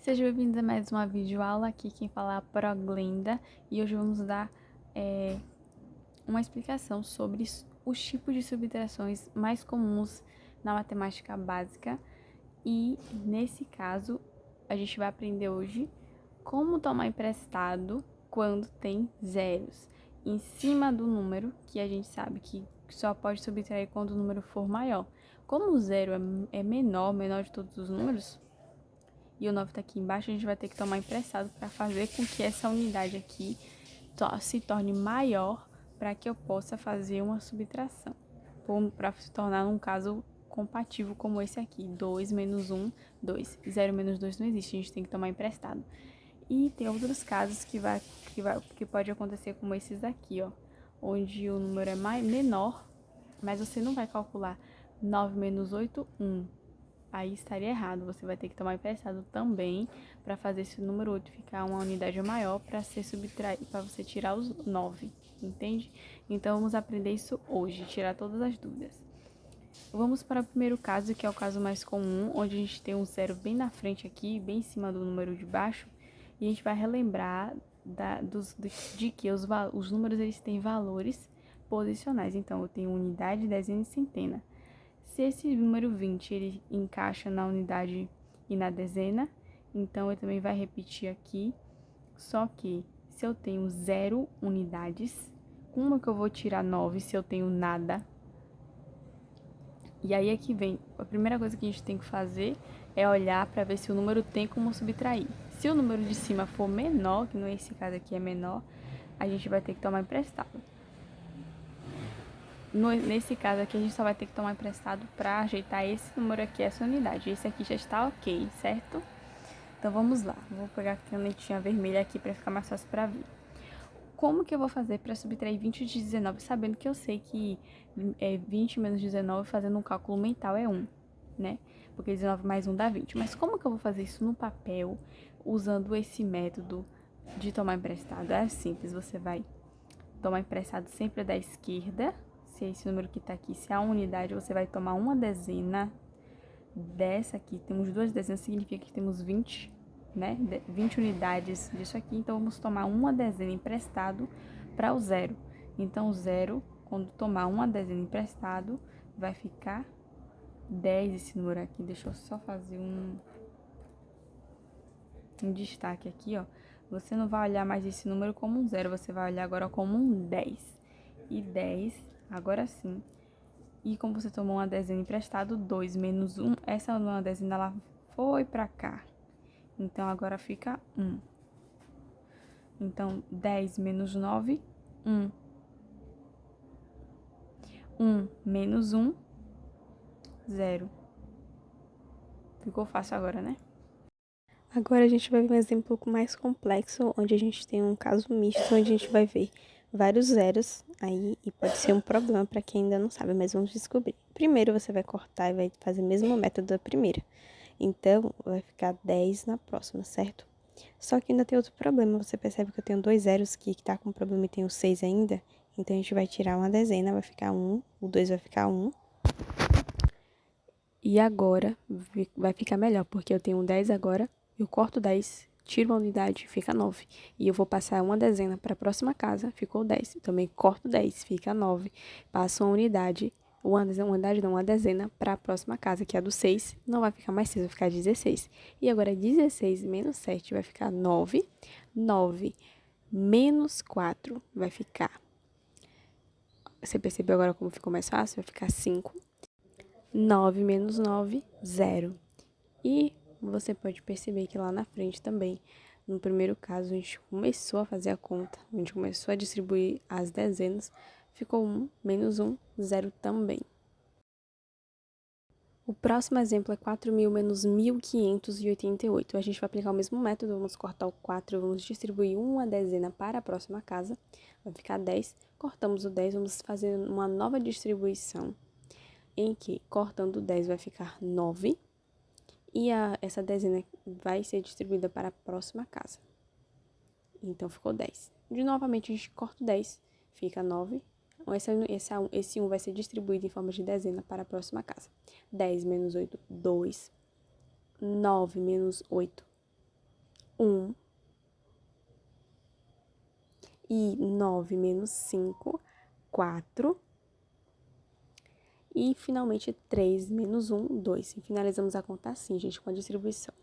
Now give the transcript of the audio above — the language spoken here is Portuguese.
Sejam bem-vindos a mais uma videoaula. Aqui quem fala é a Proglenda e hoje vamos dar uma explicação sobre os tipos de subtrações mais comuns na matemática básica. E nesse caso, a gente vai aprender hoje como tomar emprestado quando tem zeros em cima do número, que a gente sabe que só pode subtrair quando o número for maior. Como o zero é menor de todos os números, e o 9 está aqui embaixo, a gente vai ter que tomar emprestado para fazer com que essa unidade aqui se torne maior para que eu possa fazer uma subtração. Para se tornar um caso compatível como esse aqui, 2 menos 1, 2. 0 menos 2 não existe, a gente tem que tomar emprestado. E tem outros casos que pode acontecer como esses daqui, ó, onde o número é menor, mas você não vai calcular 9 menos 8, 1. Aí estaria errado, você vai ter que tomar emprestado também para fazer esse número 8 ficar uma unidade maior para ser subtraído, para você tirar os 9, entende? Então vamos aprender isso hoje, tirar todas as dúvidas. Vamos para o primeiro caso, que é o caso mais comum, onde a gente tem um zero bem na frente aqui, bem em cima do número de baixo, e a gente vai relembrar de que os números eles têm valores posicionais. Então eu tenho unidade, dezena e centena. Se esse número 20 ele encaixa na unidade e na dezena, então ele também vai repetir aqui. Só que se eu tenho 0 unidades, como que eu vou tirar 9 se eu tenho nada? E aí é que vem, a primeira coisa que a gente tem que fazer é olhar para ver se o número tem como subtrair. Se o número de cima for menor, que nesse caso aqui é menor, a gente vai ter que tomar emprestado. Nesse caso aqui, a gente só vai ter que tomar emprestado para ajeitar esse número aqui, essa unidade. Esse aqui já está ok, certo? Então, vamos lá. Vou pegar a canetinha vermelha aqui para ficar mais fácil para ver. Como que eu vou fazer para subtrair 20 de 19, sabendo que eu sei que 20 menos 19, fazendo um cálculo mental, é 1, né? Porque 19 mais 1 dá 20. Mas como que eu vou fazer isso no papel, usando esse método de tomar emprestado? É simples, você vai tomar emprestado sempre da esquerda. Se esse número que tá aqui, se é a unidade, você vai tomar uma dezena dessa aqui. Temos duas dezenas, significa que temos 20, né? 20 unidades disso aqui. Então, vamos tomar uma dezena emprestado para o zero. Então, o zero, quando tomar uma dezena emprestado, vai ficar 10 esse número aqui. Deixa eu só fazer um destaque aqui, ó. Você não vai olhar mais esse número como um zero, você vai olhar agora como um 10. E 10, agora sim. E como você tomou uma dezena emprestado, 2 menos 1, essa uma dezena ela foi pra cá. Então, agora fica 1. Então, 10 menos 9, 1. 1 menos 1, 0. Ficou fácil agora, né? Agora a gente vai ver um exemplo um pouco mais complexo, onde a gente tem um caso misto, onde a gente vai ver vários zeros aí, e pode ser um problema para quem ainda não sabe, mas vamos descobrir. Primeiro você vai cortar e vai fazer o mesmo método da primeira. Então, vai ficar 10 na próxima, certo? Só que ainda tem outro problema, você percebe que eu tenho dois zeros aqui que tá com problema e tem o 6 ainda? Então, a gente vai tirar uma dezena, vai ficar 1, o 2 vai ficar 1. E agora vai ficar melhor, porque eu tenho um 10 agora, eu corto 10, tiro uma unidade, fica 9. E eu vou passar uma dezena para a próxima casa, ficou 10. Também corto 10, fica 9. Passo uma dezena para a próxima casa, que é a do 6, não vai ficar mais 6, vai ficar 16. E agora 16 menos 7 vai ficar 9. 9 menos 4 vai ficar... Você percebeu agora como ficou mais fácil? Vai ficar 5. 9 menos 9, 0. E você pode perceber que lá na frente também, no primeiro caso, a gente começou a fazer a conta, a gente começou a distribuir as dezenas, ficou 1 menos 1, 0 também. O próximo exemplo é 4.000 menos 1.588. A gente vai aplicar o mesmo método, vamos cortar o 4, vamos distribuir uma dezena para a próxima casa, vai ficar 10. Cortamos o 10, vamos fazer uma nova distribuição, em que, cortando o 10, vai ficar 9. E essa dezena vai ser distribuída para a próxima casa. Então, ficou 10. Novamente, a gente corta o 10, fica 9. Esse 1 vai ser distribuído em forma de dezena para a próxima casa. 10 menos 8, 2. 9 menos 8, 1. E 9 menos 5, 4. E, finalmente, 3 menos 1, 2. E finalizamos a conta assim, gente, com a distribuição.